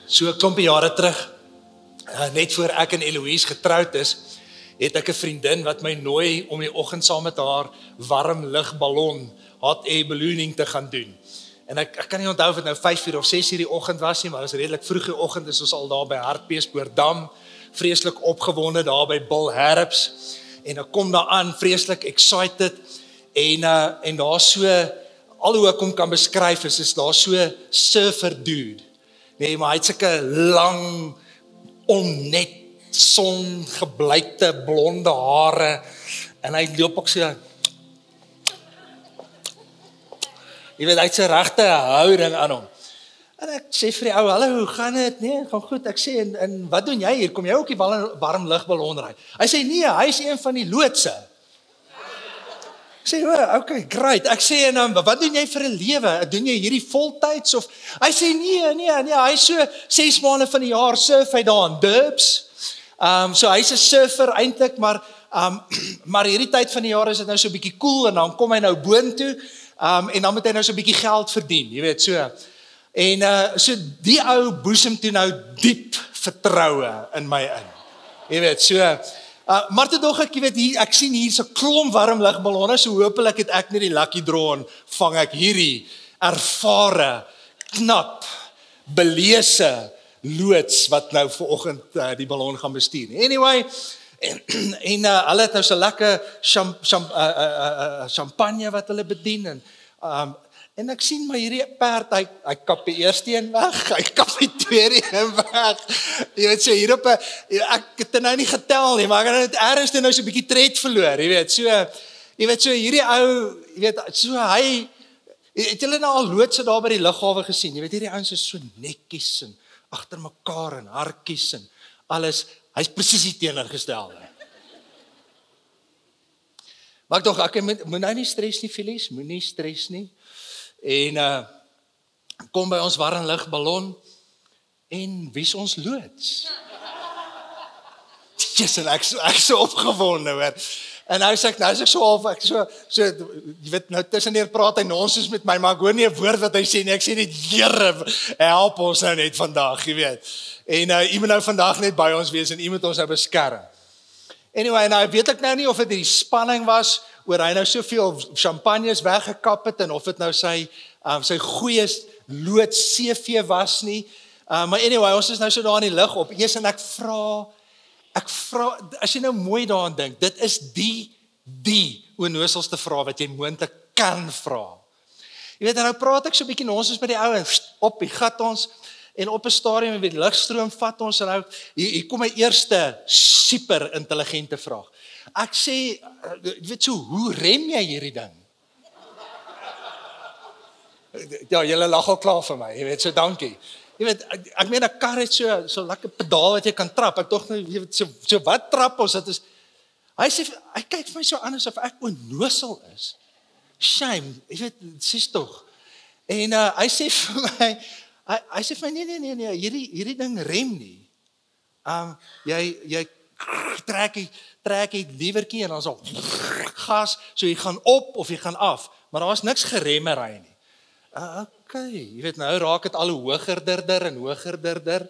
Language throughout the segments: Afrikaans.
So 'n klompie jare terug, net voor ek en Eloise getroud is, het ek 'n vriendin wat my nooi om die oggend saam met haar warm lugballon, hot air ballooning te gaan doen. En ek kan nie onthou of dit nou 5:00 of 6:00 die oggend was nie, maar dit was redelik vroeg die oggend, is ons al daar by Hartbeespoortdam, vreeslik opgewonde daar by Bill Harps, en ek kom daar aan, vreeslik excited, en daar so, al hoe ek hom kan beskryf is daar so surfer dude, nee, maar hy het sulke lang, onnet, songebleikte, blonde hare, en hy loop ook so, jy weet, hy het sy regte houding aan hom. En ek sê vir die ou, hallo, hoe gaan dit? Nee, gaan goed. Ek sê, en wat doen jy hier? Kom jy ook die warm lugballon ry? Hy sê, nee, hy is een van die loodse. Ek sê, oh, okay, great. Ek sê, en wat doen jy vir 'n lewe? Doen jy hierdie voltyds? Of hy sê, nee, hy is so 6 maande van die jaar surf hy daar in Durbs. So hy's 'n surfer eintlik, maar hierdie tyd van die jaar is dit nou so 'n bietjie cool, en dan kom hy nou boontoe, en dan moet hy nou so 'n bietjie geld verdien, jy weet, so. En so die ou boesem toe nou diep vertroue in my in. Jy weet, so. Maar toe dog ek, jy weet, hier, ek sien hier's 'n klomp warm lugballonne, so hopelik het ek nie die lucky draw en vang ek hierdie ervare, knap, belese loods wat nou vanoggend die ballon gaan bestuur. Anyway, en hulle het nou so lekker champagne wat hulle bedien, en ek sien maar hierdie perd, hy kap die eerste een weg, hy kap die tweede een weg. Jy weet, so hier op 'n, ek het dit nou nie getel nie, maar ek het ergens nou so 'n bietjie tred verloor, jy weet, so hierdie ou, jy weet, so hy, het julle nou al loodse daar by die lughawe gesien? Jy weet, hierdie ouens is so netjies en agter mekaar en hartjies en alles, hy's presies die teenoorgestelde. Maar ek dog, ek moet nou nie stres nie, Felies, moenie stres nie. En kom by ons warm lugballon, en wie's ons loods? Jesus, en ek so opgewonde, hoor. En nou sê ek so half, jy weet, nou tusseneer praat hy nonsens met my, maar ek hoor nie 'n woord wat hy sê nie, ek sê net, Here, help ons nou net vandag, jy weet. En u moet nou vandag net by ons wees, en u moet ons nou beskerm. Anyway, nou weet ek nou nie of dit die spanning was, oor hy nou soveel champagnes weggekap het, en of dit nou sy goeie loods CV was nie. Maar anyway, ons is nou so daar in die lug op, eers, en ek vra, as jy nou mooi daaraan dink, dit is die onnoselste vraag wat jy moontlik kan vra. Jy weet, en nou praat ek so 'n bietjie nonsens met die ouens, op die gat ons, en op 'n stadium met die lugstroom vat ons, en nou, hier kom my eerste super intelligente vraag. Ek sê, jy weet so, hoe rem jy hierdie ding? Ja, julle lag al klaar vir my, jy weet, so dankie. Jy weet, ek meen 'n kar het so lekker pedaal wat jy kan trap. Ek dog nou, jy weet, so wat trap ons? Dit is, hy kyk vir my so anders of ek onnosel is. Shame, jy weet, sies tog. En hy sê vir my, nee, hierdie ding rem nie. Jy trek die liewertjie en dan so gas, so jy gaan op of jy gaan af, maar daar is niks geremmery nie. Okay, jy weet, nou raak dit al hogerder en hogerder,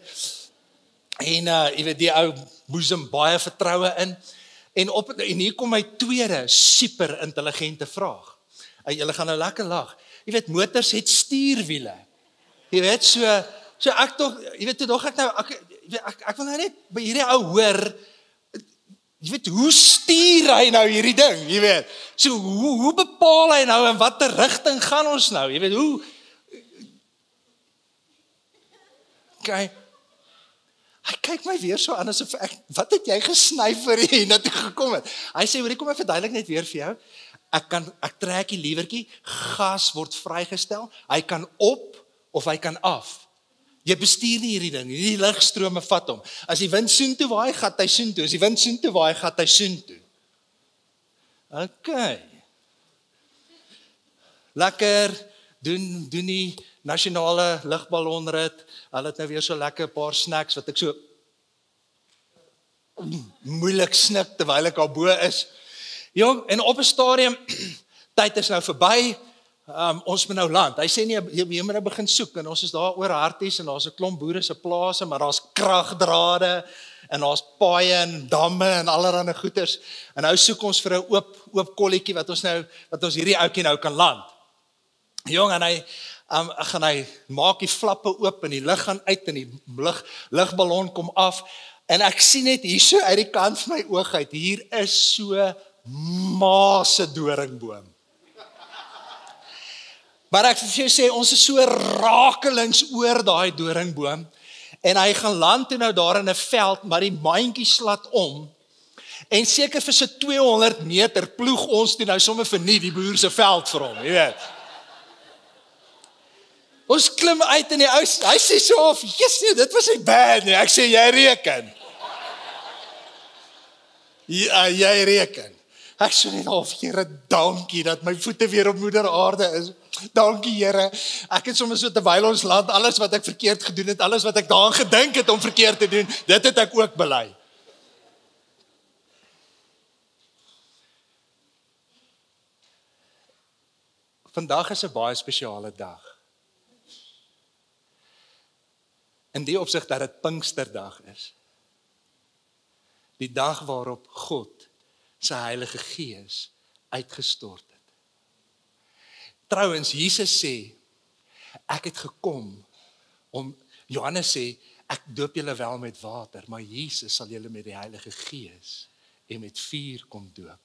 en jy weet, die ou boesem baie vertroue in, en hier kom my tweede super intelligente vraag. Julle gaan nou lekker lag. Jy weet, motors het stuurwiele. Jy weet, so ek tog, jy weet, toe dog ek nou, ek wil nou net by hierdie ou hoor, jy weet, hoe stuur hy nou hierdie ding, jy weet, so hoe bepaal hy nou, in watter rigting gaan ons nou, jy weet, hoe, okay, hy kyk my weer so aan, asof wat het jy gesny vir hier, na toe gekom het, hy sê, hoor, kom ek verduidelik net weer vir jou, ek trek die liewertjie, gas word vrygestel, hy kan op, of hy kan af, jy bestuur nie hierdie ding, die lugstrome vat hom. As die wind soontoe waai, gaat hy soontoe. As die wind soontoe waai, gaat hy soontoe. Okay. Lekker, doen die nasionale lugballonrit. Hulle het nou weer so lekker paar snacks, wat ek so moeilik snik, terwyl ek al bo is. Jong, en op 'n stadium, tyd is nou verby, ons moet nou land. Hy sê nie, jy moet nou begin soek, en ons is daar oor Harties, en daar's 'n klomp boere se plase, maar daar's kragdrade, en daar's paaie en damme, en allerlei goeters, en nou soek ons vir 'n oop kolletjie, wat ons hierdie ouetjie nou kan land. Jong, en hy maak die flappe oop, en die lug gaan uit, en die lugballon kom af, en ek sien net hier so uit die kant van my oog uit, hier is so maase doringboom. Maar ek vir jou sê, ons is so rakelings oor daai doringboom, en hy gaan land toe nou daar in 'n veld, maar die mandjie slat om, en seker vir so 200 meter ploeg ons toe nou sommer verniet die boer se veld vir hom, jy weet. Ons klim uit in die ou, hy sê so of, yes, nee, dit was nie bad nie, ek sê, jy reken. Ja, jy reken. Ek sê net al, Here, dankie dat my voete weer op moeder aarde is. Dankie, Here. Ek het sommer so terwyl ons land, alles wat ek verkeerd gedoen het, alles wat ek daaraan gedink het om verkeerd te doen, dit het ek ook bely. Vandag is 'n baie spesiale dag. In die opsig dat dit Pinksterdag is. Die dag waarop God sy Heilige Gees uitgestort het. Trouwens, Jesus sê, ek het gekom om, Johannes sê, ek doop julle wel met water, maar Jesus sal julle met die Heilige Gees en met vuur kom doop.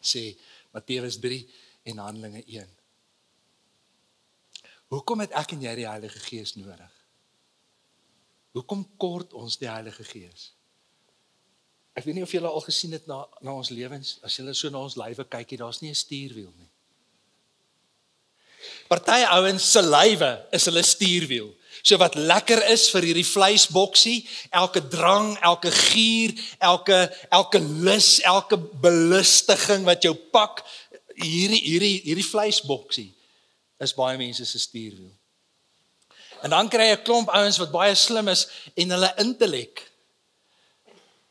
Sê Matteus 3 en Handelinge 1. Hoekom het ek en jy die Heilige Gees nodig? Hoekom kort ons die Heilige Gees? Ek weet nie of julle al gesien het na ons lewens, as julle so na ons lywe kyk, daar's nie 'n stuurwiel nie. Party ouens se lywe is hulle stuurwiel. So wat lekker is vir hierdie vleisboksie, elke drang, elke gier, elke lus, elke belustiging wat jou pak, hierdie vleisboksie is baie mense se stuurwiel. En dan kry jy 'n klomp ouens wat baie slim is en hulle intellek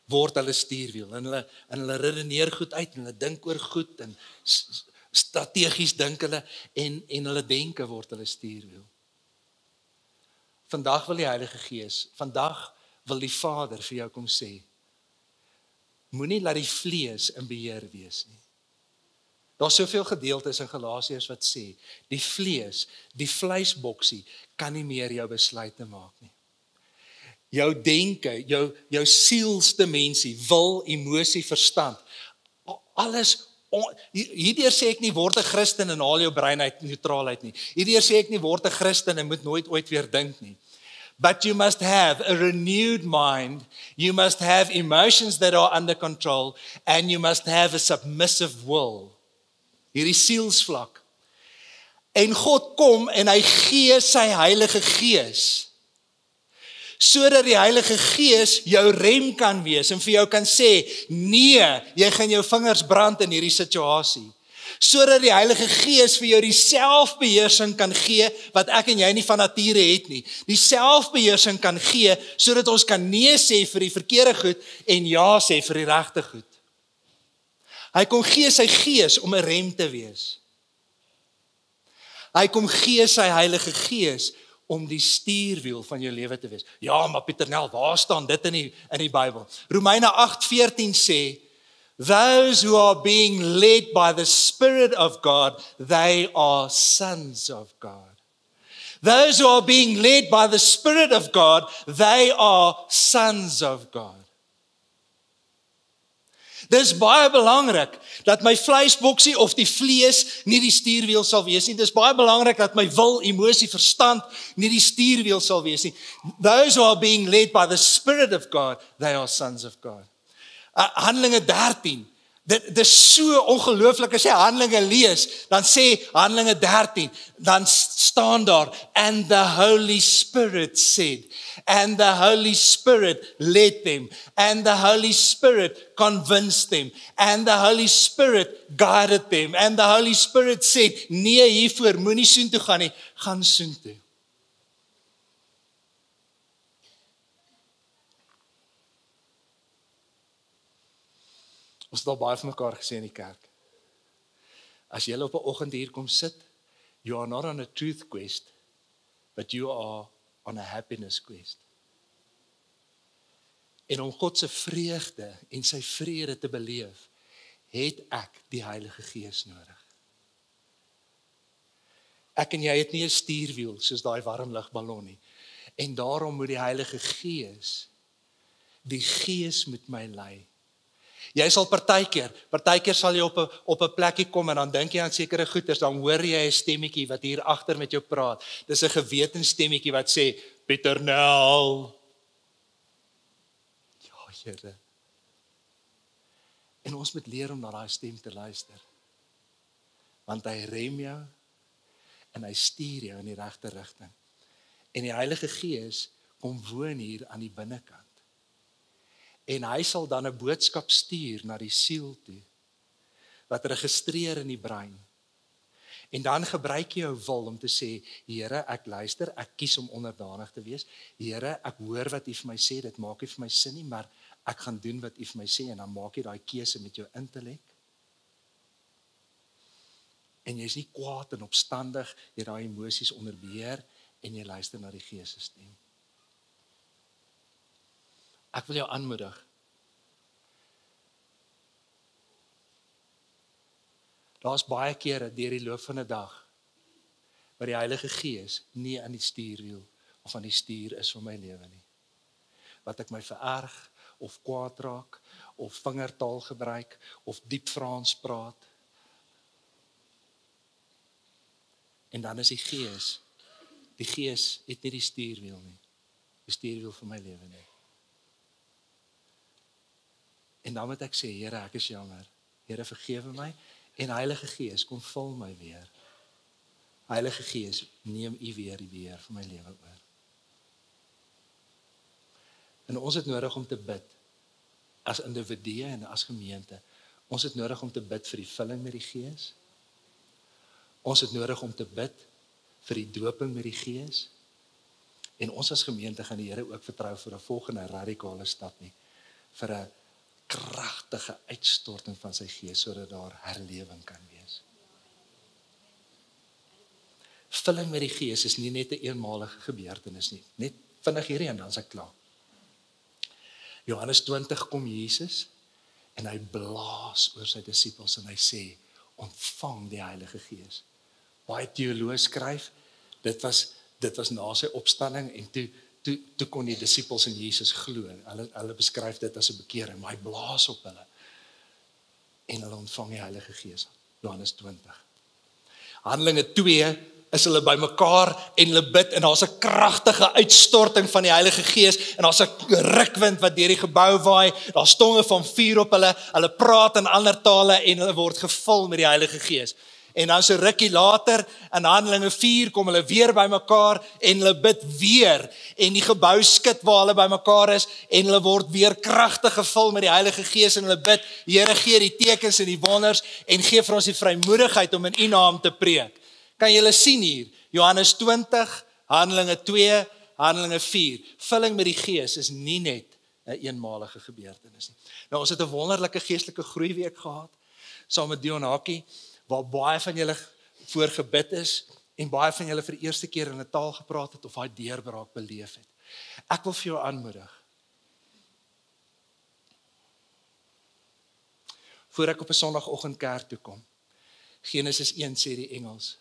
word hulle stuurwiel en hulle redeneer goed uit en hulle dink oor goed en strategies dink hulle en hulle denke word hulle stuurwiel. Vandag wil die Heilige Gees, vandag wil die Vader vir jou kom sê, moenie laat die vlees in beheer wees nie. Daar's soveel gedeeltes in Galasiërs wat sê, die vlees, die vleisboksie kan nie meer jou besluite maak nie. Jou denke, jou sielsdimensie, wil, emosie, verstand, alles, hierdeur sê ek nie word 'n Christen en haal jou brein uit neutraal uit nie. Hierdeur sê ek nie word 'n Christen en moet nooit ooit weer dink nie. But you must have a renewed mind, you must have emotions that are under control, and you must have a submissive will. Hierdie sielsvlak. En God kom en hy gee sy Heilige Gees, sodat die Heilige Gees jou rem kan wees en vir jou kan sê, nee, jy gaan jou vingers brand in hierdie situasie. Sodat die Heilige Gees vir jou die selfbeheersing kan gee, wat ek en jy nie van nature het nie. Die selfbeheersing kan gee, sodat ons kan nee sê vir die verkeerde goed en ja sê vir die regte goed. Hy kom gee sy Gees om 'n rem te wees. Hy kom gee sy Heilige Gees om die stuurwiel van jou lewe te wees. Ja, maar Pieter Nel, waar staan dit in die Bybel? Romeine 8:14 sê, those who are being led by the Spirit of God, they are sons of God. Those who are being led by the Spirit of God, they are sons of God. Dis baie belangrik dat my vleisboksie of die vlees nie die stuurwiel sal wees nie. Dis baie belangrik dat my wil, emosie, verstand nie die stuurwiel sal wees nie. Those who are being led by the Spirit of God, they are sons of God. Handelinge 13. Dit is so ongelooflik as jy Handelinge lees, dan sê Handelinge 13, dan staan daar, and the Holy Spirit said, and the Holy Spirit led them, and the Holy Spirit convinced them, and the Holy Spirit guided them, and the Holy Spirit said, nee hiervoor, moenie soontoe gaan nie, gaan soontoe. Ons het al baie van mekaar gesê in die kerk. As jy op 'n oggend hier kom sit You are not on a truth quest, but you are on a happiness quest. En om God se vreugde en sy vrede te beleef, het ek die Heilige Gees nodig. Ek en jy het nie 'n stuurwiel soos daai warmlugballon nie. En daarom moet die Heilige Gees, die Gees moet my lei. Jy sal partykeer sal jy op 'n plekkie kom en dan dink jy aan sekere goeters, dan hoor jy 'n stemmetjie wat hier agter met jou praat. Dis 'n gewetensstemmetjie wat sê, Pieter Nel. Ja, Here. En ons moet leer om na daai stem te luister. Want hy rem jou en hy stuur jou in die regte rigting. En die Heilige Gees kom woon hier aan die binnekant. En hy sal dan 'n boodskap stuur na die siel toe, wat registreer in die brein. En dan gebruik jy jou wil om te sê, Here, ek luister, ek kies om onderdanig te wees. Here, ek hoor wat U vir my sê, dit maak nie vir my sin nie, maar ek gaan doen wat U vir my sê, en dan maak jy daai keuse met jou intellek. En jy's nie kwaad en opstandig, jy het daai emosies onder beheer, en jy luister na die Gees se stem. Ek wil jou aanmoedig. Daar's baie kere deur die loop van 'n dag waar die Heilige Gees nie aan die stuurwiel of aan die stuur is van my lewe nie. Wat ek my vererg of kwaad raak of vingertaal gebruik of diep Frans praat. En dan is die Gees het nie die stuurwiel nie. Die stuurwiel van my lewe nie. En dan moet ek sê, Here, ek is jammer. Here, vergewe my en Heilige Gees, kom vul my weer. Heilige Gees, neem U weer die beheer van my lewe oor. En ons het nodig om te bid as individue en as gemeente. Ons het nodig om te bid vir die vulling met die Gees. Ons het nodig om te bid vir die doping met die Gees. En ons as gemeente gaan die Here ook vertrou vir 'n volgende radikale stap nie. Vir 'n kragtige uitstorting van sy Gees sodat daar herlewing kan wees. Vulling met die Gees is nie net 'n eenmalige gebeurtenis nie. Net vinnig hierdie en dan is ek klaar. Johannes 20 kom Jesus en hy blaas oor sy disippels en hy sê, ontvang die Heilige Gees. Baie teoloë skryf, dit was na sy opstanding en toe kon die disippels in Jesus glo. Hulle beskryf dit as 'n bekering, maar hy blaas op hulle. En hulle ontvang die Heilige Gees. Johannes 20. Handelinge 2 is hulle bymekaar en hulle bid en daar's 'n kragtige uitstorting van die Heilige Gees en daar's 'n rukwind wat deur die gebou waai. Daar's tonge van vuur op hulle. Hulle praat in ander tale en hulle word gevul met die Heilige Gees. En dan so rukkie later in Handelinge 4 kom hulle weer bymekaar en hulle bid weer en die gebou skud waar hulle bymekaar is en hulle word weer kragtig gevul met die Heilige Gees en hulle bid, Here, gee die tekens en die wonders en gee vir ons die vrymoedigheid om in U naam te preek. Kan julle sien hier, Johannes 20, Handelinge 2, Handelinge 4. Vulling met die Gees is nie net 'n eenmalige gebeurtenis nie. Nou ons het 'n wonderlike geestelike groeiweek gehad saam met Dion Hakie, waar baie van julle voor gebid is en baie van julle vir die eerste keer in 'n taal gepraat het of daai deurbraak beleef het. Ek wil vir jou aanmoedig. Voor ek op 'n Sondagoggend kerk toe kom. Genesis 1 sê die Engels.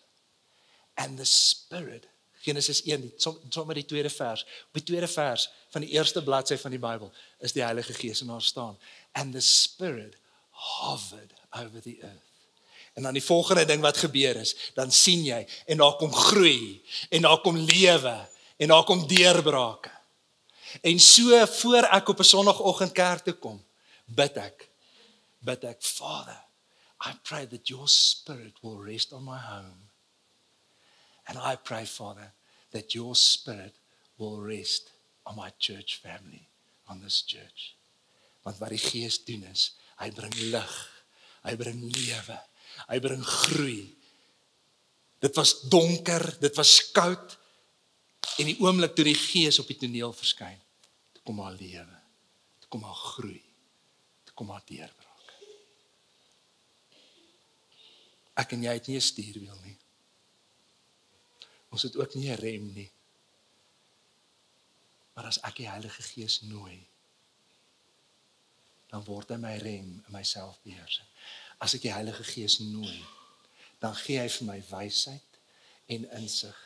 And the Spirit, Genesis 1, sommer die tweede vers. Op die tweede vers van die eerste bladsy van die Bybel is die Heilige Gees en daar staan. And the Spirit hovered over the earth. En dan die volgende ding wat gebeur is, dan sien jy, en daar kom groei, en daar kom lewe, en daar kom deurbrake. En so voor ek op 'n Sondagoggend kerk toe kom, bid ek, Father, I pray that your Spirit will rest on my home. And I pray, Father, that your Spirit will rest on my church family, on this church. Want wat die Gees doen is, hy bring lig, hy bring lewe, hy bring groei. Dit was donker, dit was koud, en die oomblik toe die Gees op die toneel verskyn, toe kom haar lewe, toe kom haar groei, toe kom haar deurbraak. Ek en jy het nie 'n stuurwiel nie. Ons het ook nie 'n rem nie. Maar as ek die Heilige Gees nooi, dan word hy my rem in my selfbeheersing. As ek die Heilige Gees nooi, dan gee hy vir my wysheid en insig.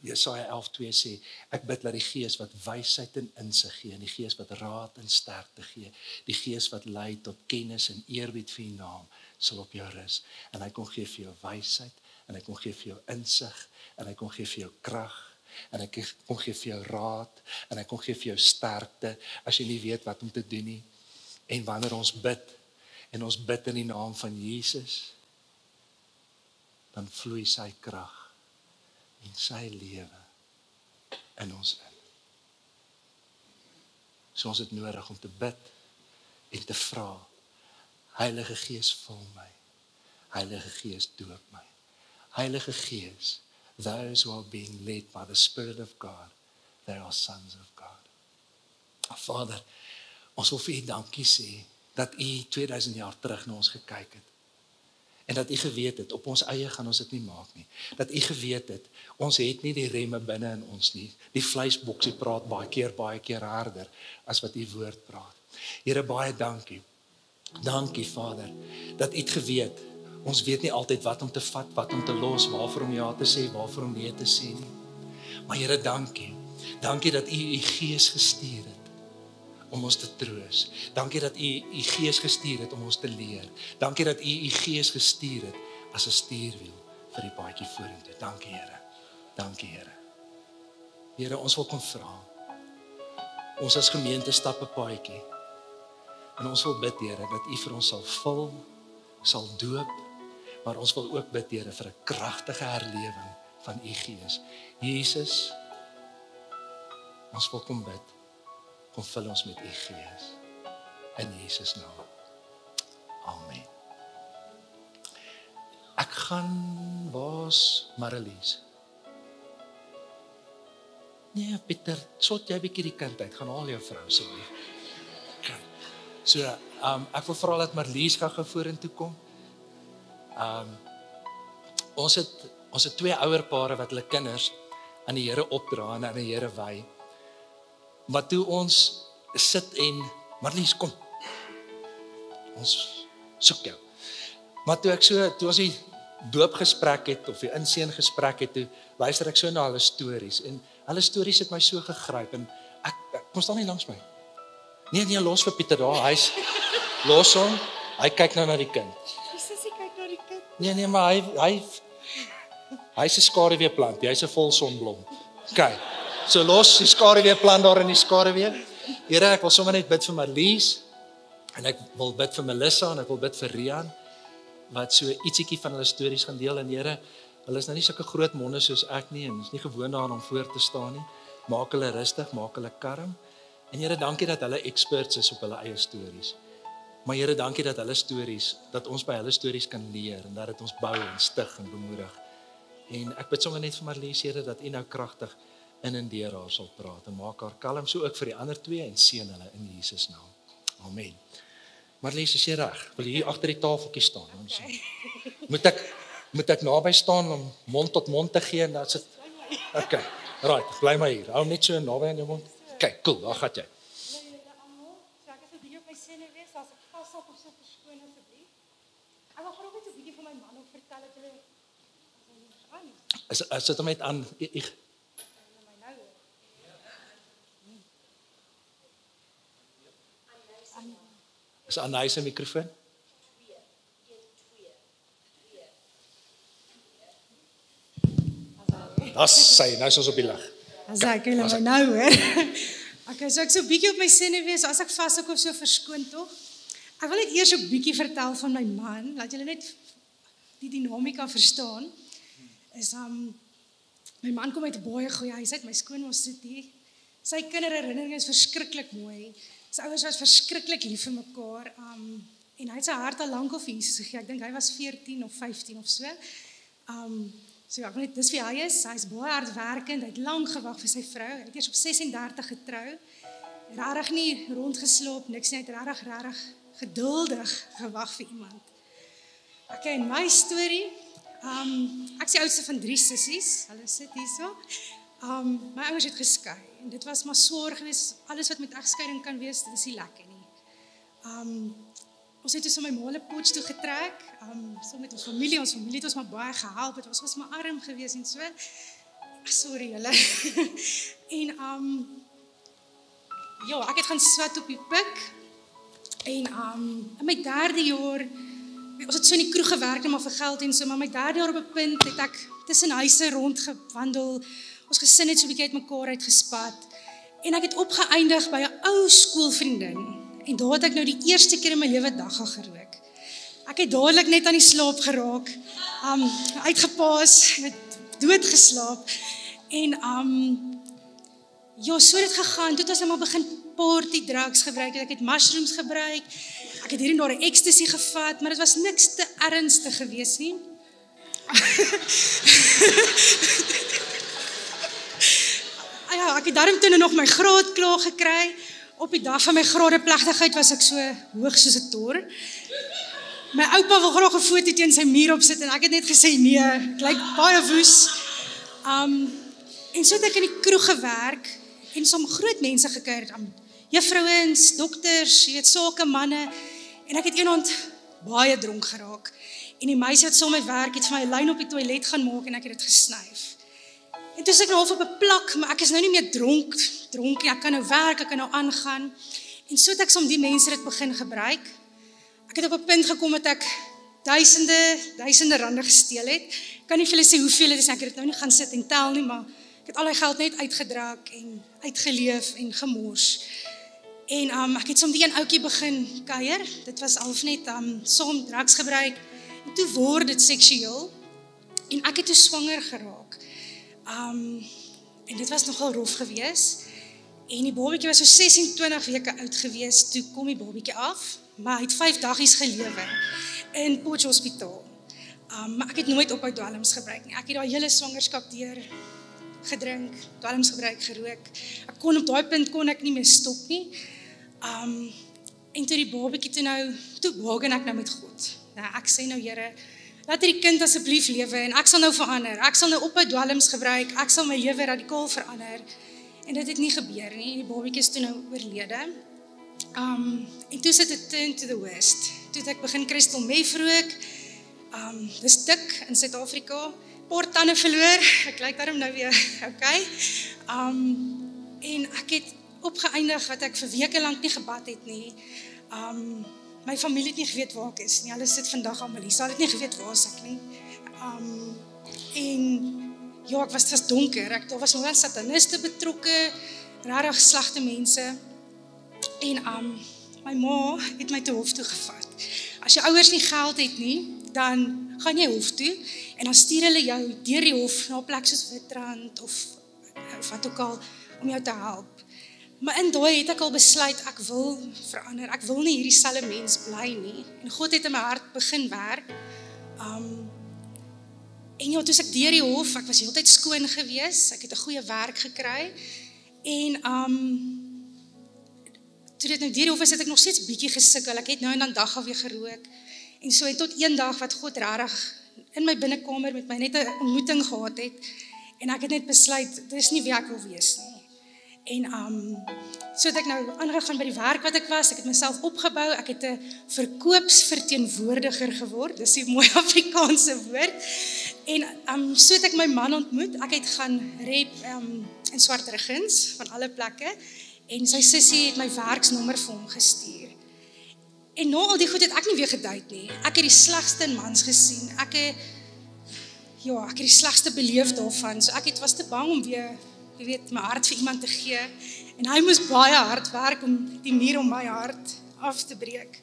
Jesaja 11:2 sê, ek bid dat die Gees wat wysheid en insig gee, en die Gees wat raad en sterkte gee, die Gees wat lei tot kennis en eerbied vir U naam, sal op jou rus. En hy kom gee vir jou wysheid, en hy kom gee vir jou insig, en hy kom gee vir jou krag, en hy kom gee vir jou raad, en hy kom gee vir jou sterkte, as jy nie weet wat om te doen nie. En wanneer ons bid, en ons bid in die naam van Jesus, dan vloei sy krag en sy lewe in ons in. So ons het nodig om te bid en te vra, Heilige Gees vul my, Heilige Gees doop my, Heilige Gees, those who are being led by the Spirit of God, they are sons of God. Vader, ons wil vir U dankie sê, dat U 2000 jaar terug na ons gekyk het. En dat U geweet het, op ons eie gaan ons dit nie maak nie. Dat U geweet het, ons het nie die remme binne in ons nie. Die vleisboksie praat baie keer harder, as wat U woord praat. Here, baie dankie. Dankie, Vader, dat U het geweet, ons weet nie altyd wat om te vat, wat om te los, waarvoor om ja te sê, waarvoor om nee te sê nie. Maar Here, dankie. Dankie dat U Gees gestuur het om ons te troos. Dankie dat U Gees gestuur het om ons te leer. Dankie dat U Gees gestuur het as 'n stuurwiel vir die paadjie vorentoe. Dankie, Here. Dankie, Here. Here, ons wil kom vra. Ons as gemeente stap 'n paadjie. En ons wil bid, Here, dat U vir ons sal vul, sal doop, maar ons wil ook bid, Here, vir 'n kragtige herlewing van U Gees. Jesus, ons wil kom bid. Kom vul ons met U Gees. In Jesus naam. Amen. Ek gaan, waar's Marlies? Nee, Pieter, sot jy bietjie die kind uit, gaan haal jou vrou asseblief. So, ek wil vra dat Marlies gou vorentoe kom. Ons het 2 ouerpare wat hulle kinders aan die Here opdra en aan die Here wy. Maar toe ons sit en, Marlies, kom. Ons soek jou. Maar toe ons die doopgesprek het, of die inseën gesprek het, toe luister ek so na hulle stories, en hulle stories het my so gegryp, en ek kom staan nie langs my. Nee, los vir Pieter daar, los hom, hy kyk nou na die kind. Die sussie kyk na die kind. Nee, maar hy's 'n skaduweeplant, hy's 'n volsonblom. Kyk. So los die skaduweeplant daar in die skaduwee. Here, ek wil sommer net bid vir Marlies, en ek wil bid vir Melissa, en ek wil bid vir Rian, wat so ietsiekie van hulle stories gaan deel, en Here, hulle is nou nie sulke groot monde soos ek nie, en is nie gewoond daaraan om voor te staan nie. Maak hulle rustig, maak hulle kalm, en Here, dankie dat hulle experts is op hulle eie stories. Maar Here, dankie dat hulle stories, dat ons by hulle stories kan leer, en dat dit ons bou en stig en bemoedig. En ek bid sommer net vir Marlies, Here, dat U nou kragtig in en deur haar sal praat, en maak haar kalm, so ook vir die ander 2, en seën hulle in Jesus naam. Amen. Marlies, is jy reg? Wil jy hier agter die tafeltjie staan? Okay. Moet ek naby staan om mond tot mond te gee, en dat dit... Okay, right, bly maar hier. Hou net so naby aan jou mond. Okay, cool, daar gaan jy. As dit hom net aan... Is aan hy se mikrofoon? Das sy, nou is ons op die lig. As ek hulle my nou hoor. Okay, so ek so 'n bietjie op my senuwee, so as ek vashou of so verskoon tog. Ek wil net eers 'n bietjie vertel van my man, laat julle net die dinamika verstaan. Is my man kom uit 'n baie goeie huis uit, my skoonma sit hier. Sy kinderherinnering is verskriklik mooi. Sy ouers was verskriklik lief vir mekaar. En hy het sy hart al lank op Jesus gegee. Ek dink hy was 14 of 15 of so. So ek weet dis wie hy is. Hy's baie hardwerkend. Hy het lank gewag vir sy vrou. Hy het eers op 36 getrou. Regtig nie rondgesloop, niks nie. Hy het regtig geduldig gewag vir iemand. Okay, en my storie, Ek is die oudste van 3 sissies, hulle sit hierso. My ouers het geskei en dit was maar swaar geweest. Alles wat met egskeiding kan wees, dit is nie lekker nie. Ons het dus aan my ma Potch toe getrek, so met ons familie het ons maar baie gehelp, het was maar arm geweest en so. Sorry julle. En ja, ek het gaan swat op die pik. En in my 3de jaar, ons het so in die kroeg gewerk maar vir geld en so, maar my 3de jaar op 'n punt het ek tussen huise rondgewandel. Ons gesin het so 'n bietjie uit mekaar uitgespat. En ek het opgeëindig by 'n ou skoolvriendin. En daar het ek nou die eerste keer in my lewe dagga gerook. Ek het dadelik net aan die slaap geraak, uitgepaas, met dood geslaap. En ja, so het dit gegaan. Toe het ons nou maar begin party drugs gebruik. Ek het mushrooms gebruik. Ek het hier en daar 'n ecstasy gevat, maar dit was niks te ernstig geweest nie. Ja, ek het daarom toe nog my graad klaar gekry. Op die dag van my graadeplegtigheid was ek so hoog soos 'n tor. My oupa wil graag 'n foto teen sy muur opsit en ek het net gesê nee, dit lyk baie woes. En so het ek in die kroeg gewerk en som groot mense gekuier, juffrouens, dokters, jy weet, sakemanne, en ek het eendag baie dronk geraak. En die meisie wat saam met my werk het vir my 'n lyn op die toilet gaan maak en ek het dit gesnyf. En toe is ek nou half op 'n plak, maar ek is nou nie meer dronk nie, ek kan nou werk, ek kan nou aangaan. En so het ek som die mense dit begin gebruik. Ek het op 'n punt gekom dat ek duisende rande gesteel het. Ek kan nie vir julle sê hoeveel het is, ek het dit nou nie gaan sit en tel nie, maar ek het al die geld net uitgedrak en uitgeleef en gemors. En ek het som die een ouetjie begin kuier. Dit was half net saam drugs gebruik. En toe word dit seksueel. En ek het toe swanger geraak. En dit was nogal rof gewees. En die babietjie was so 26 weke oud gewees, toe kom die babietjie af, maar hy het 5 dagies gelewe in Potch Hospitaal. Maar ek het nooit ophou dwelms gebruik nie. Ek het daai hele swangerskap deur gedrink, dwelms gebruik, gerook. Ek kon op daai punt kon ek nie meer stop nie. En toe die babietjie toe wagen ek nou met God. Nou ek sê nou Here, laat die kind asseblief lewe en ek sal nou verander. Ek sal nou ophou dwelms gebruik. Ek sal my lewe radikaal verander. En dit het nie gebeur nie. Die babietjie is toe nou oorlede. En toe sit dit turn to the west. Toe het ek begin crystal meth rook. Dis dik in Suid-Afrika. Paar tande verloor. Ek lyk daarom nou weer okay. En ek het opgeëindig wat ek vir weke lank nie gebad het nie. My familie het nie geweet waar ek is nie. Hulle sit vandag almal hier. Hulle het nie geweet waar ek nie. En ja, het was donker. Daar was nog wel sataniste betrokke, regtig slegte mense. En my ma het my te hof toe gevat. As jou ouers nie geld het nie, dan gaan jy hof toe en dan stuur hulle jou deur die hof na 'n plek soos Witstrand of wat ook al om jou te help. Maar in daai het ek al besluit ek wil verander. Ek wil nie hierdie selfde mens bly nie. En God het in my hart begin werk. En ja, toe ek deur die hof, ek was heeltyd skoon gewees, ek het 'n goeie werk gekry, en toe dit nou deur die hof is, het ek nog steeds bietjie gesukkel, ek het nou en dan dag alweer gerook, en so en tot een dag wat God regtig in my binnekamer met my net 'n ontmoeting gehad het, en ek het net besluit, dit is nie wie ek wil wees nie. En so het ek nou aangegaan by die werk wat ek was, ek het myself opgebou, ek het 'n verkoopsverteenwoordiger geword, dis 'n mooi Afrikaanse woord, en so het ek my man ontmoet, ek het gaan rap in Swartrugens, van alle plekke, en sy sussie het my werksnommer vir hom gestuur. En na al die goed het ek nie weer gedate nie, ek het die slegste in mans gesien, ek het die slegste beleef daarvan, so ek was te bang om weer, jy weet, my hart vir iemand te gee, en hy moes baie hard werk om die muur om my hart af te breek.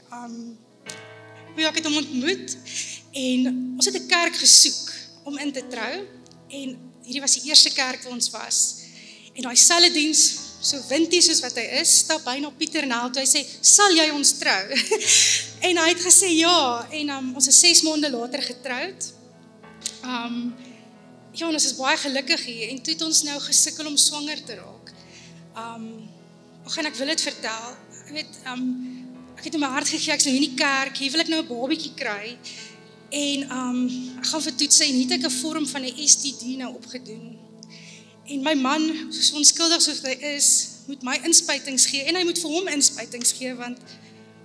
Ek het hom ontmoet, en ons het 'n kerk gesoek om in te trou, en hierdie was die eerste kerk waar ons was, en daai selfde diens, so wintie soos wat hy is, stap hy na Pieter Nel toe, hy sê, sal jy ons trou? En hy het gesê ja, en ons is 6 maande later getroud, ja, en ons is baie gelukkig hier, en toe het ons nou gesukkel om swanger te raak. En ek wil dit vertel, ek weet, ek het in my hart gegee, ek is nou in die kerk, hier wil ek nou 'n babietjie kry, En ek gaan vir toetse en het ek 'n vorm van 'n STD nou opgedoen. En my man, so onskuldig soos hy is, moet my inspuitings gee en hy moet vir hom inspuitings gee want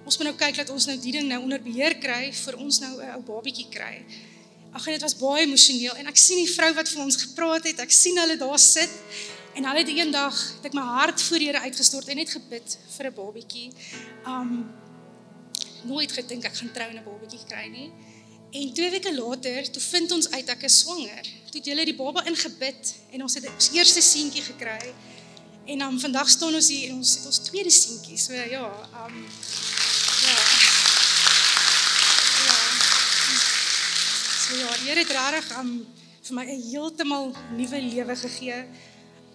ons moet nou kyk dat ons nou die ding nou onder beheer kry vir ons nou 'n ou babietjie kry. Ag, dit was baie emosioneel en ek sien die vrou wat vir ons gepraat het, ek sien hulle daar sit en hulle het eendag het ek my hart voor die Here uitgestort en net gebid vir 'n babietjie. Nooit gedink ek gaan trou en 'n babietjie kry nie. En 2 weke later, toe vind ons uit ek is swanger. Toe het julle die baba ingebid en ons het ons eerste seentjie gekry. En vandag staan ons hier en ons het ons tweede seentjie. So ja, So ja, die Here het regtig vir my 'n heeltemal nuwe lewe gegee.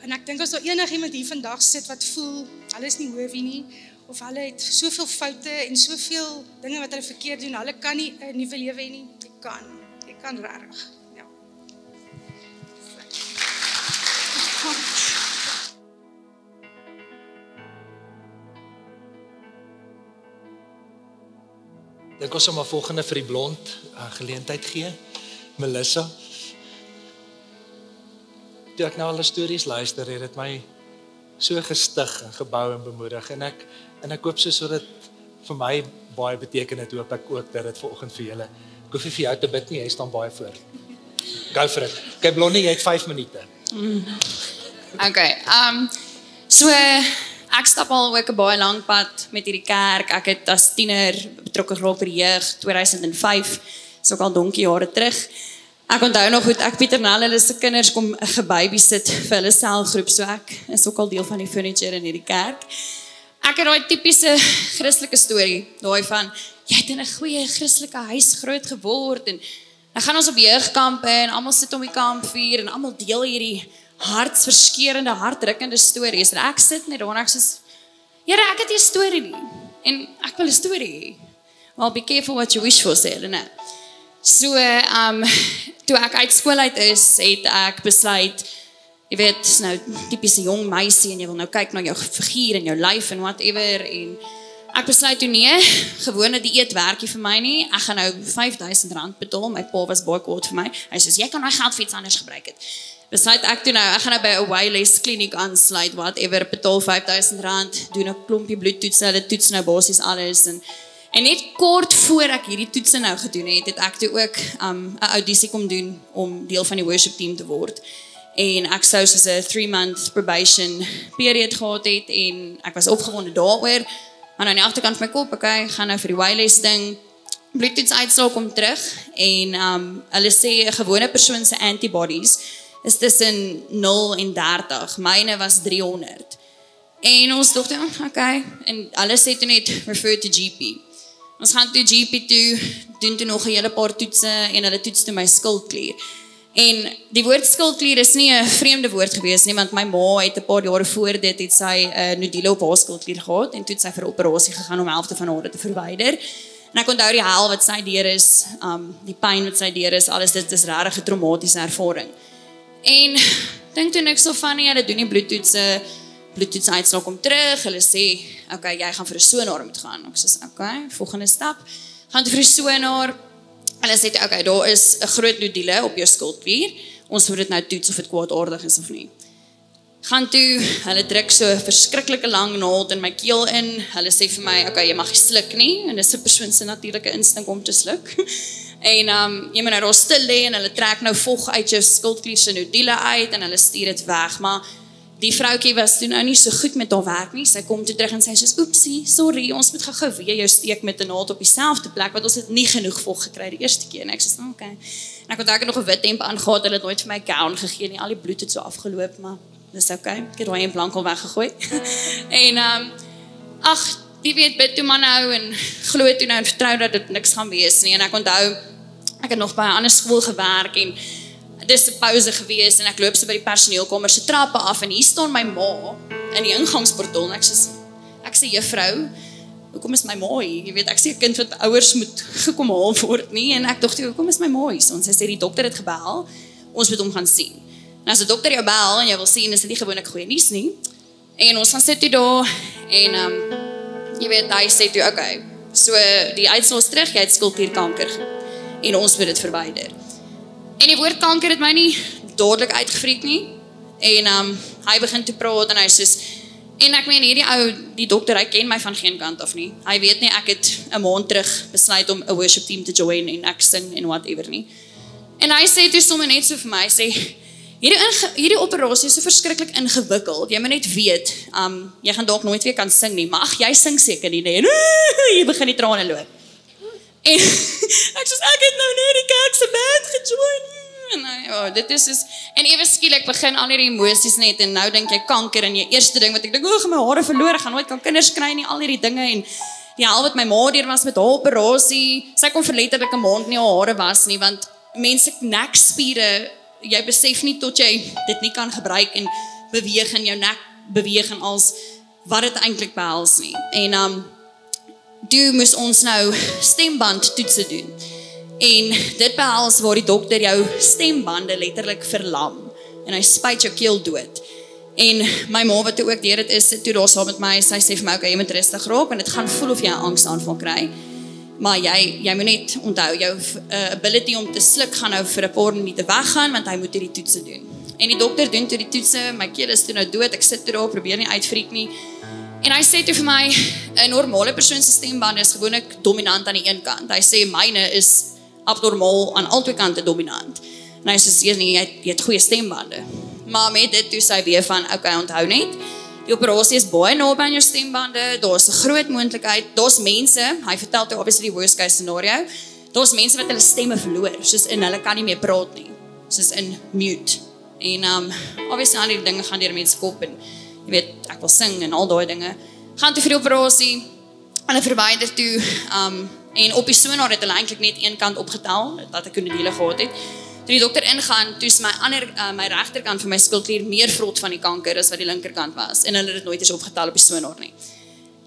En ek dink as daar enigiemand hier vandag sit wat voel, hulle is nie hoofie nie, of hulle het soveel foute en soveel dinge wat hulle verkeerd doen, hulle kan nie 'n nuwe lewe hê nie. Jy kan regtig. Ja. Dink ons maar volgende vir die blond geleentheid gee. Melissa. Toe ek nou al die stories luister, het dit my so gestig en gebou en bemoedig en ek hoop sodat dit vir my baie beteken het, hoop ek ook dat dit vanoggend vir julle. Ek hoef nie vir jou te bid nie, jy staan baie voor. Go for it. Okay, Blondie, jy het 5 minute. Okay, so ek stap al ook 'n baie lang pad met hierdie kerk. Ek het as tiener betrokke geraak by die jeug 2005, so ook al donkie jare terug. Ek onthou nog goed, ek Pieter Nel, hulle se kinders kom gebabysit vir hulle selgroep, so ek is ook al deel van die furniture in hierdie kerk. Ek het daai tipiese Christelike storie, daai van, jy het in 'n goeie Christelike huis groot geword, en dan gaan ons op jeugkampe, en almal sit om die kampvuur, en almal deel hierdie hartsverskeurende, hartdrukkende stories, en ek sit net daar, en ek sê, Here, ek het nie 'n storie nie, en ek wil 'n storie hê. Well, be careful what you wish for, sê hulle net. So, toe ek uit skool uit is, het ek besluit, jy weet, is nou typiese jong meisie, en jy wil nou kyk na jou figuur en jou lyf en whatever, en ek besluit toe nee, gewone dieet werk nie vir my nie, ek gaan nou R5,000 betaal, my pa was baie kwaad vir my, hy sê, jy kan my geld vir iets anders gebruik het. Besluit ek toe nou, ek gaan nou by 'n Waylace kliniek aansluit, whatever, betaal R5,000, doen 'n klompie bloedtoetse, hulle toets nou basies alles, en net kort voor ek hierdie toetse nou gedoen het ek toe ook 'n audisie kom doen om deel van die worship team te word. En ek sou soos 'n 3-month probation period gehad het en ek was opgewonde daaroor. Maar nou aan die agterkant van my kop, okay, gaan nou vir die Waylace ding. Bloedtoets uitslaag kom terug en hulle sê 'n gewone persoon se antibodies is tussen 0 en 30. Myne was 300. En ons dogte, okay, en hulle sê toe net refer to GP. Ons gaan toe GP toe, doen toe nog 'n hele paar toetse en hulle toets toe my skildklier. En die woord skildklier is nie 'n vreemde woord gewees nie, want my ma het 'n paar jare voor dit het sy 'n nodule op haar skildklier gehad en toe het sy vir 'n operasie gegaan om helfte van haar te verwyder. En ek onthou die hel wat sy deur is, die pyn wat sy deur is, alles dit is regtig 'n traumatiese ervaring. En dink toe niks so van nie, hulle doen die bloedtoets uitslaag kom terug, hulle sê, okay, jy gaan vir 'n sonaar moet gaan. Ek sê, okay, volgende stap, gaan toe vir 'n sonaar, hulle sê, okay, daar is 'n groot nodule op jou skildklier, ons moet dit nou toets of dit kwaadaardig is of nie. Gaan toe, hulle druk so 'n verskriklike lang naald in my keel in, hulle sê vir my, okay, jy mag nie sluk nie, en dis 'n persoon se natuurlike instink om te sluk. En jy moet nou daar stil lê en hulle trek nou vog uit jou skildklier se nodule uit en hulle stuur dit weg, maar die vroukie was toe nou nie so goed met haar werk nie. Sy kom toe terug en sy sê, oepsie, sorry, ons moet gou weer jou steek met 'n naald op dieselfde plek, want ons het nie genoeg vog gekry die eerste keer. En ek sê, okay. En ek het nog 'n wit hemp aangehad, hulle het nooit vir my 'n gown gegee nie, al die bloed het so afgeloop, maar dis okay. Ek het daai hemp lankal weggegooi. En die weet bid toe maar nou en glo toe nou en vertrou dat dit niks gaan wees nie. En ek onthou, ek het nog by 'n ander skool gewerk en dis 'n pouse gewees en ek loop so by die personeelkamer se trappe af en hier staan my ma in die ingangsportaal en ek sê juffrou, hoekom is my ma hier? Jy weet, ek sê 'n kind wat ouers moet gekom haal word nie en ek dink toe, hoekom is my ma hier? Ons sê die dokter het gebel, ons moet hom gaan sien. En as die dokter jou bel en jy wil sien, is dit nie gewoonlik goeie nuus nie. En ons gaan sit toe daar en jy weet, hy sê toe, okay, so die uitslaag is terug, jy het skildklierkanker. en ons moet dit verwyder. En die woord kanker het my nie dadelik uitgefreek nie. En hy begin te praat en hy soos, en ek meen hierdie ou, die dokter, hy ken my van geen kant af nie. Hy weet nie, ek het 'n maand terug besluit om 'n worship team te join en ek sing en whatever nie. En hy sê toe sommer net so vir my, hy sê, hierdie operasie is so verskriklik ingewikkeld. Jy moet net weet, jy gaan dalk nooit weer kan sing nie, maar ag, jy sing seker nie, en jy begin die trane loop. En ek sê, ek het nou net die kerk se band gejoin. En dit is soos, en ewe skielik begin al hierdie emosies net, en nou dink jy kanker, en jy eerste ding wat ek dink, ek gaan my hare verloor, ek gaan nooit kan kinders kry nie, al hierdie dinge, en die hel wat my ma deur was met haar operasie, sy kon vir letterlik 'n maand nie haar hare was nie, want mense nekspiere, jy besef nie tot jy dit nie kan gebruik en beweeg in jou nek, beweeg en als wat dit eintlik behels nie. En toe moes ons nou stemband toetse doen. En dit behels waar die dokter jou stembande letterlik verlam en hy spuit jou keel dood. En my ma wat ook deur dit is, toe daar saam met my, sy sê vir my, okay, jy moet rustig raak en dit gaan voel of jy 'n angsaanval kry. Maar jy moet net onthou, jou ability om te sluk gaan nou vir 'n paar minute weggaan, want hy moet hierdie toetse doen. En die dokter doen toe die toetse, my keel is toe nou dood, ek sit toe daar, probeer nie uitfreek nie. En hy sê toe vir my, 'n normale persoon se stembande is gewoonlik dominant aan die een kant. Hy sê myne is abnormaal aan albei kante dominant. En hy sê, nee, jy het goeie stembande. Maar met dit toe sy weer van, okay, onthou net, die operasie is baie naby aan jou stembande, daar's 'n groot moontlikheid, daar's mense, hy vertel toe obviously die worst case scenario, daar's mense wat hulle stemme verloor, soos in hulle kan nie meer praat nie, soos in mute. En obviously al die dinge gaan deur mense kop en jy weet, ek wil sing en al daai dinge. Gaan toe vir die operasie, hulle verwyder toe, en op die sonar het hulle eintlik net een kant opgetel, dat ek kondyle gehad het. Toe die dokter ingaan, toe is my regterkant van my skildklier meer vrot van die kanker as wat die linkerkant was, en hulle het dit nooit eens opgetel op die sonar nie.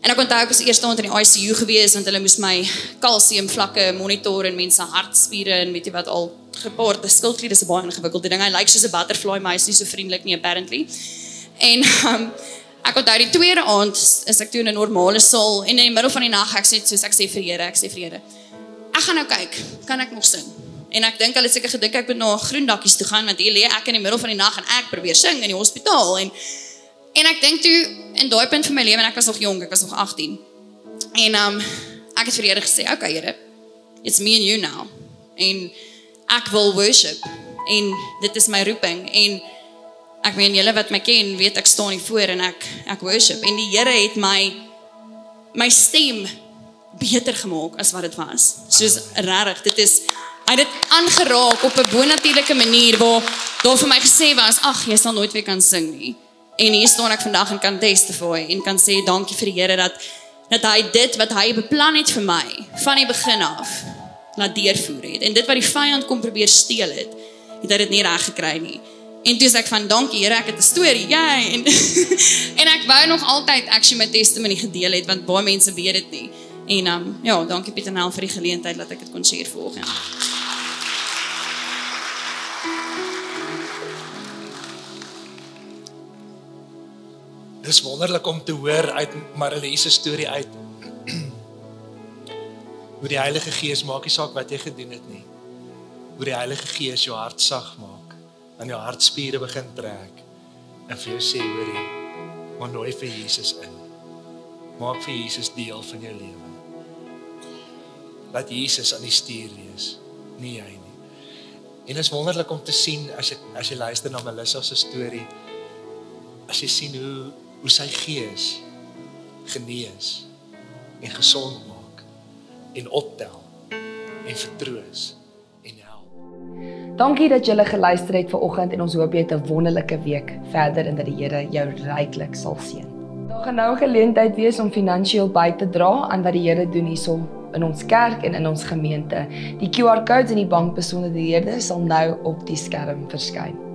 En ek onthou ek was eerste aand in die ICU gewees, want hulle moes my kalsiumvlakke monitor en mense hartspiere en weet jy wat al gepaard. Die skildklier is 'n baie ingewikkelde ding. Hy lyk soos 'n butterfly, maar hy is nie so vriendelik nie apparently. En ek onthou die tweede aand is ek toe in 'n normale saal en in die middel van die nag ek sê vir Here, ek gaan nou kyk, kan ek nog sing? En ek dink hulle het seker gedink ek moet na Groendakkies toe gaan, want hier lê ek in die middel van die nag en ek probeer sing in die hospitaal. En ek dink toe, in daai punt van my lewe, en ek was nog jong, ek was nog 18. En ek het vir Here gesê, okay Here, it's me and you now. En ek wil worship. En dit is my roeping. En ek meen, julle wat my ken, weet ek staan hier voor en ek worship. En die Here het my stem beter gemaak as wat dit was. Soos regtig, hy het dit aangeraak op 'n bonatuurlike manier waar daar vir my gesê was, ag, jy sal nooit weer kan sing nie. En hier staan ek vandag en kan testify en kan sê dankie vir die Here dat hy dit wat hy beplan het vir my van die begin af laat deurvoer het. En dit wat die vyand kom probeer steel het hy dit nie reg gekry nie. En toe sê ek van dankie Here, ek het 'n storie, jy. En ek wou nog altyd actually my testimony gedeel het want baie mense weet dit nie. En ja, dankie Pieter Nel vir die geleentheid dat ek dit kon share vanoggend. Dis wonderlik om te hoor uit Marilee se storie uit. Hoe die Heilige Gees maak nie saak wat jy gedoen het nie. Hoe die Heilige Gees jou hart sag maak, en jou hartspiere begin trek, en vir jou sê, hoorie, maar nooi vir Jesus in. Maak vir Jesus deel van jou lewe. Laat Jesus aan die stuur wees, nie jy nie. En is wonderlik om te sien, as jy luister na Melissa se storie, as jy sien hoe sy gees genees en gesond maak en optel en vertroos en help. Dankie dat julle geluister het vanoggend en ons hoop jy het 'n wonderlike week verder en dat die Here jou ryklik sal seën. Daar gaan nou 'n geleentheid wees om finansiëel by te dra aan wat die Here doen hierso in ons kerk en in ons gemeente. Die QR-codes en die bankbesonderhede sal nou op die skerm verskyn.